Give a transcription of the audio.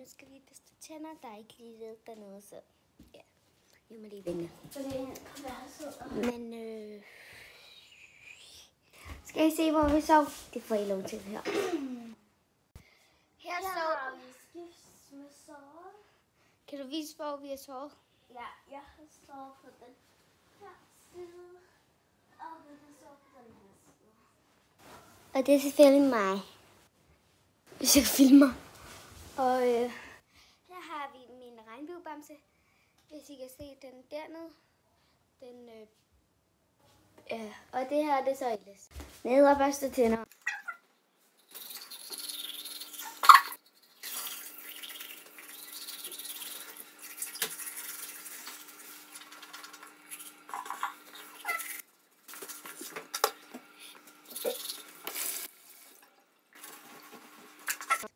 skal lige børste tænder. Der er ikke lige lidt dernede, så ja. Jeg må lige vente. Men skal I se, hvor vi sov? Det får I lov til her. Her har vi skift med sovet. Kan du vise, hvor vi har sovet? Ja, jeg har sovet på den her side. Og den har sovet på den her side. Og det er selvfølgelig mig. Hvis jeg filmer. Og her har vi min regnbuebamse. Hvis I kan se den dernede. Den, ja, og det her det er så ellers. Nede og børste tænder.